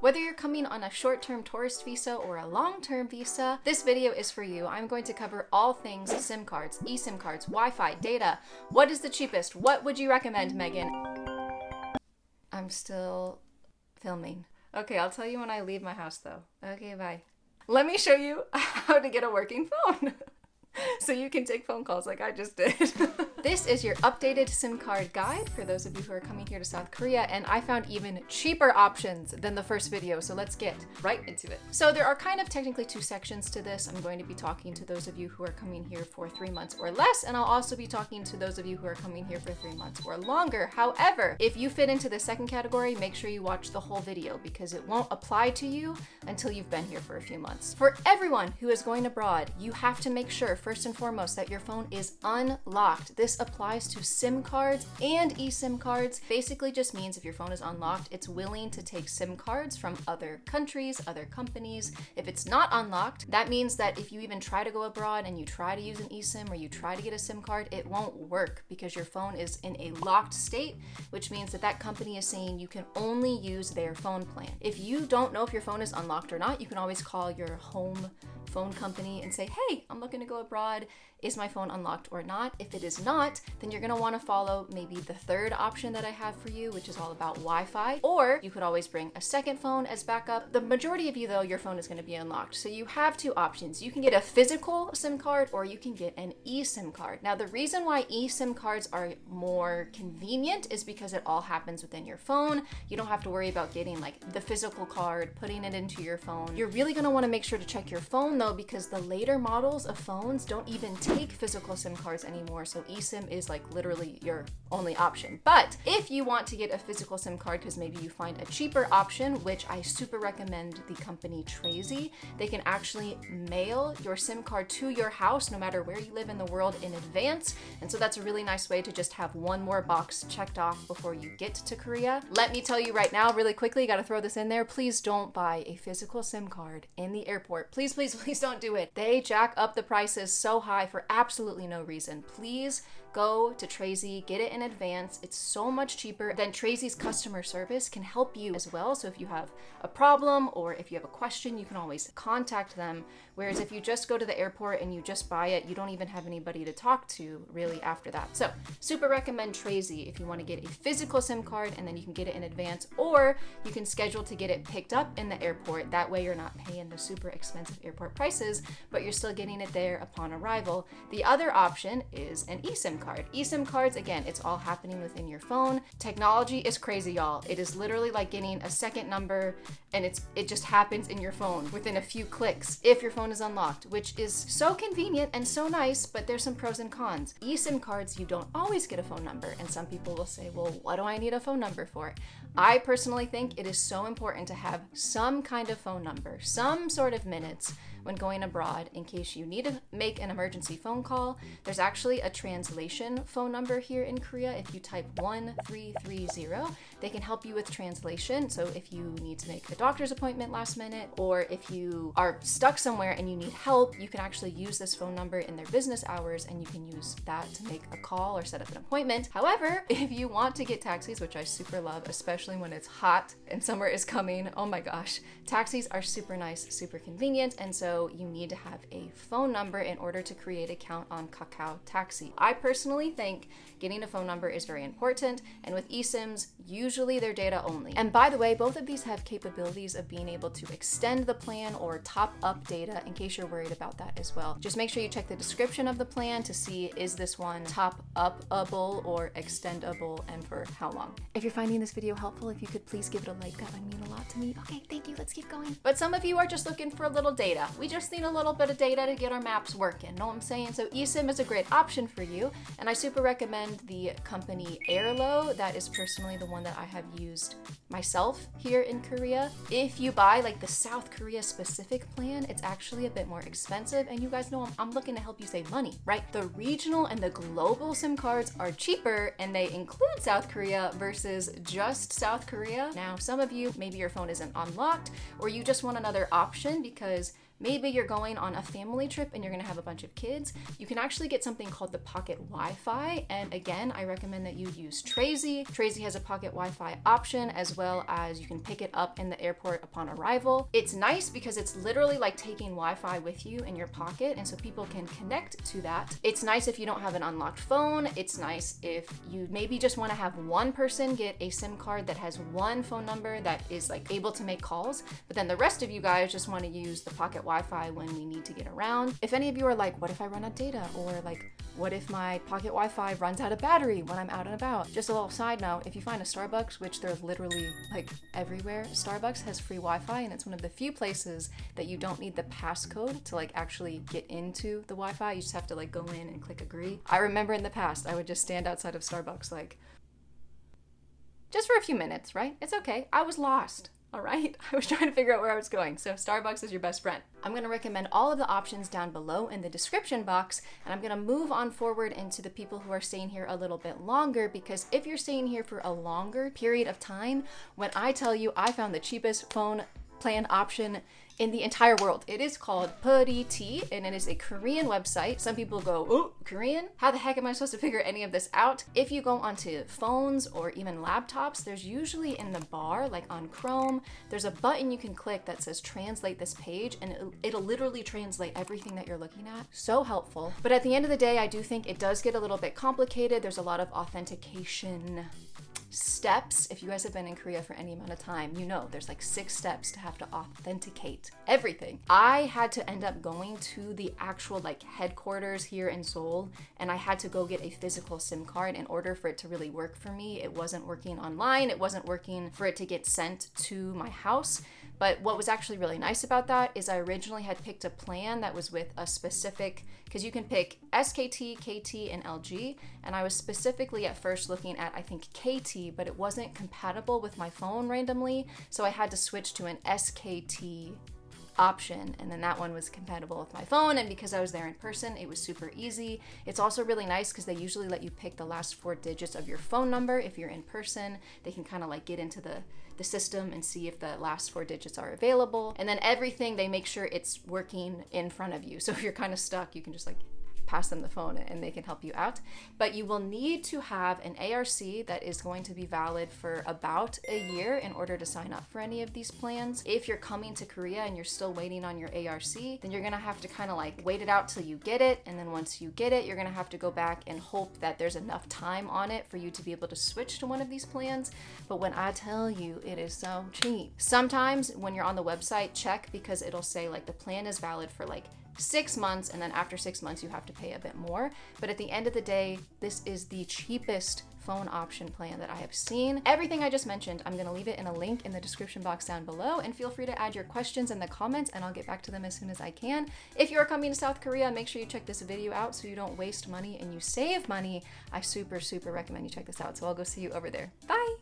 Whether you're coming on a short-term tourist visa or a long-term visa, this video is for you. I'm going to cover all things SIM cards, eSIM cards, Wi-Fi, data. What is the cheapest? What would you recommend, Megan? I'm still filming. Okay, I'll tell you when I leave my house though. Okay, bye. Let me show you how to get a working phone. So you can take phone calls like I just did. This is your updated SIM card guide for those of you who are coming here to South Korea, and I found even cheaper options than the first video, so let's get right into it. So there are kind of technically two sections to this. I'm going to be talking to those of you who are coming here for 3 months or less, and I'll also be talking to those of you who are coming here for 3 months or longer. However, if you fit into the second category, make sure you watch the whole video because it won't apply to you until you've been here for a few months. For everyone who is going abroad, you have to make sure first and foremost that your phone is unlocked. This applies to SIM cards and eSIM cards. Basically just means if your phone is unlocked, it's willing to take SIM cards from other countries, other companies. If it's not unlocked, that means that if you even try to go abroad and you try to use an eSIM or you try to get a SIM card, it won't work because your phone is in a locked state, which means that that company is saying you can only use their phone plan. If you don't know if your phone is unlocked or not, you can always call your home phone company and say, hey, I'm looking to go abroad. Is my phone unlocked or not? If it is not, then you're gonna wanna follow maybe the third option that I have for you, which is all about Wi-Fi, or you could always bring a second phone as backup. The majority of you though, your phone is gonna be unlocked. So you have two options. You can get a physical SIM card or you can get an eSIM card. Now the reason why eSIM cards are more convenient is because it all happens within your phone. You don't have to worry about getting like the physical card, putting it into your phone. You're really gonna wanna make sure to check your phone though, because the later models of phones don't even take physical SIM cards anymore, so eSIM is like literally your only option. But if you want to get a physical SIM card because maybe you find a cheaper option, which I super recommend the company Trazy, they can actually mail your SIM card to your house no matter where you live in the world in advance, and so that's a really nice way to just have one more box checked off before you get to Korea. Let me tell you right now, really quickly, gotta throw this in there, please don't buy a physical SIM card in the airport. Please, please, please don't do it. They jack up the prices so high for absolutely no reason. Please go to Trazy, get it in advance. It's so much cheaper. Then Trazy's customer service can help you as well. So if you have a problem or if you have a question, you can always contact them. Whereas if you just go to the airport and you just buy it, you don't even have anybody to talk to really after that. So super recommend Trazy if you want to get a physical SIM card and then you can get it in advance, or you can schedule to get it picked up in the airport. That way you're not paying the super expensive airport prices, but you're still getting it there upon arrival. The other option is an eSIM card. eSIM cards, again, it's all happening within your phone. Technology is crazy, y'all. It is literally like getting a second number and it just happens in your phone within a few clicks if your phone is unlocked, which is so convenient and so nice, but there's some pros and cons. eSIM cards, you don't always get a phone number, and some people will say, well, what do I need a phone number for? I personally think it is so important to have some kind of phone number, some sort of minutes when going abroad in case you need to make an emergency phone call. There's actually a translation phone number here in Korea. If you type 1330, they can help you with translation. So if you need to make a doctor's appointment last minute, or if you are stuck somewhere and you need help, you can actually use this phone number in their business hours and you can use that to make a call or set up an appointment. However, if you want to get taxis, which I super love, especially when it's hot and summer is coming, oh my gosh, taxis are super nice, super convenient, and so you need to have a phone number in order to create an account on Kakao Taxi. I personally think getting a phone number is very important, and with eSIMs, usually they're data only. And by the way, both of these have capabilities of being able to extend the plan or top up data in case you're worried about that as well. Just make sure you check the description of the plan to see is this one top upable or extendable and for how long. If you're finding this video helpful, if you could please give it a like, that would mean a lot to me. Okay, thank you, let's keep going. But some of you are just looking for a little data. We just need a little bit of data to get our maps working, know what I'm saying? So eSIM is a great option for you, and I super recommend the company Airlo. That is personally the one that I have used myself here in Korea. If you buy like the South Korea specific plan, it's actually a bit more expensive, and you guys know I'm looking to help you save money, right? The regional and the global SIM cards are cheaper, and they include South Korea versus just South Korea. Now, some of you, maybe your phone isn't unlocked, or you just want another option because maybe you're going on a family trip and you're gonna have a bunch of kids, you can actually get something called the Pocket Wi-Fi. And again, I recommend that you use Tracy. Tracy has a Pocket Wi-Fi option, as well as you can pick it up in the airport upon arrival. It's nice because it's literally like taking Wi-Fi with you in your pocket, and so people can connect to that. It's nice if you don't have an unlocked phone. It's nice if you maybe just want to have one person get a SIM card that has one phone number that is like able to make calls, but then the rest of you guys just want to use the Pocket Wi-Fi when we need to get around. If any of you are like, what if I run out of data? Or like, what if my Pocket Wi-Fi runs out of battery when I'm out and about? Just a little side note, if you find a Starbucks, which they're literally like everywhere, Starbucks has free Wi-Fi, and it's one of the few places that you don't need the passcode to like actually get into the Wi-Fi. You just have to like go in and click agree. I remember in the past, I would just stand outside of Starbucks like, just for a few minutes, right? It's okay. I was lost. All right, I was trying to figure out where I was going. So Starbucks is your best friend. I'm gonna recommend all of the options down below in the description box, and I'm gonna move on forward into the people who are staying here a little bit longer, because if you're staying here for a longer period of time, when I tell you I found the cheapest phone plan option in the entire world. It is called T, and it is a Korean website. Some people go, oh, Korean? How the heck am I supposed to figure any of this out? If you go onto phones or even laptops, there's usually in the bar, like on Chrome, there's a button you can click that says translate this page, and it'll literally translate everything that you're looking at. So helpful. But at the end of the day, I do think it does get a little bit complicated. There's a lot of authentication steps. If you guys have been in Korea for any amount of time, you know there's like 6 steps to have to authenticate everything. I had to end up going to the actual like headquarters here in Seoul, and I had to go get a physical SIM card in order for it to really work for me. It wasn't working online. It wasn't working for it to get sent to my house. But what was actually really nice about that is I originally had picked a plan that was with a specific, because you can pick SKT, KT, and LG, and I was specifically at first looking at, I think, KT, but it wasn't compatible with my phone randomly, so I had to switch to an SKT option, and then that one was compatible with my phone, and because I was there in person, it was super easy. It's also really nice because they usually let you pick the last 4 digits of your phone number. If you're in person, they can kind of like get into the system and see if the last 4 digits are available, and then everything, they make sure it's working in front of you. So if you're kind of stuck, you can just like pass them the phone and they can help you out. But you will need to have an ARC that is going to be valid for about a year in order to sign up for any of these plans. If you're coming to Korea and you're still waiting on your ARC, then you're gonna have to kind of like wait it out till you get it, and then once you get it, you're gonna have to go back and hope that there's enough time on it for you to be able to switch to one of these plans. But when I tell you, it is so cheap. Sometimes when you're on the website, check, because it'll say like the plan is valid for like 6 months, and then after 6 months you have to pay a bit more. But at the end of the day, this is the cheapest phone option plan that I have seen. Everything I just mentioned, I'm gonna leave it in a link in the description box down below, and feel free to add your questions in the comments and I'll get back to them as soon as I can. If you are coming to South Korea, make sure you check this video out so you don't waste money and you save money. I super recommend you check this out. So I'll go see you over there. Bye.